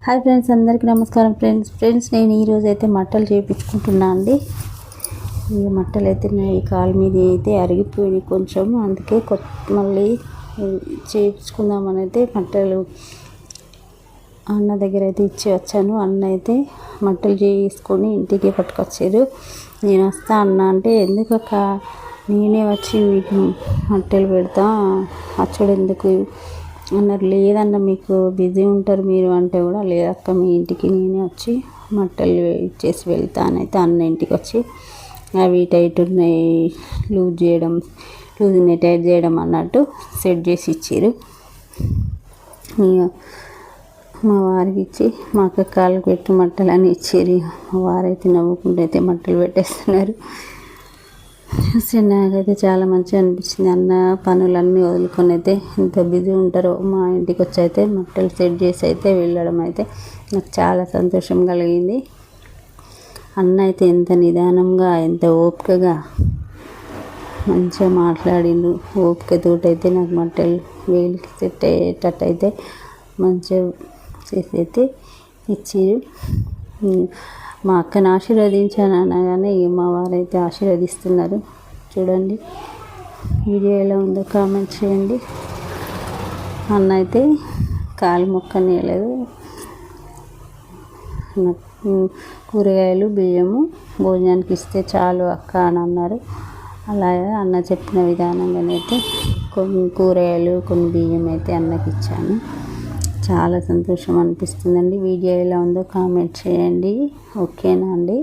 Hi friends, అందరికీ నమస్కారం. Friends నేను ఈరోజు అయితే మట్టలు చేయించుకుంటున్నా అండి. ఈ మట్టలు అయితే ఈ కాలు మీద అయితే అరిగిపోయినాయి కొంచెం, అందుకే మళ్ళీ చేయించుకుందామని అయితే మట్టలు అన్న దగ్గర అయితే ఇచ్చి వచ్చాను. అన్న అయితే మట్టలు చేసుకొని ఇంటికి పట్టుకొచ్చారు. నేను వస్తా అన్న అంటే, ఎందుకక్క నేనే వచ్చి మీకు మట్టలు పెడతా, అచ్చడు ఎందుకు అన్నారు. లేదన్న మీకు బిజీ ఉంటారు మీరు అంటే కూడా, లేదక్క మీ ఇంటికి నేనే వచ్చి మట్టలు ఇచ్చేసి వెళ్తానైతే అన్న ఇంటికి వచ్చి అవి టైట్ ఉన్నాయి లూజ్ ఉన్నాయి టైట్ చేయడం అన్నట్టు సెట్ చేసి ఇచ్చారు. మా వారికి ఇచ్చి మా అక్క కాళ్ళకు పెట్టి మట్టలు అని ఇచ్చారు. మా వారైతే నవ్వుకుంటూ అయితే మట్టలు పెట్టేస్తున్నారు. నాకైతే చాలా మంచిగా అనిపించింది. అన్న పనులన్నీ వదులుకొని అయితే ఎంత బిజీ ఉంటారో మా ఇంటికి వచ్చి అయితే మట్టలు సెట్ చేసి అయితే వెళ్ళడం అయితే నాకు చాలా సంతోషం కలిగింది. అన్న అయితే ఎంత నిదానంగా ఎంత ఓపికగా మంచిగా మాట్లాడిండు. ఓపికతోటి అయితే నాకు మట్టలు వేలికి సెట్ అయ్యేటట్టు అయితే మంచిగా చేసి అయితే ఇచ్చారు. మా అక్కని ఆశీర్వదించాను అనగానే మా వారైతే ఆశీర్వదిస్తున్నారు. చూడండి, వీడియో ఎలా ఉందో కామెంట్ చేయండి. అన్న అయితే కాలు మొక్కనేయలేదు. కూరగాయలు బియ్యము భోజనానికి ఇస్తే చాలు అక్క అని అన్నారు. అలాగే అన్న చెప్పిన విధానంగానైతే కొన్ని కూరగాయలు కొన్ని బియ్యం అయితే అన్నకి ఇచ్చాను. చాలా సంతోషం అనిపిస్తుందండి. వీడియో ఎలా ఉందో కామెంట్ చేయండి. ఓకేనా అండి?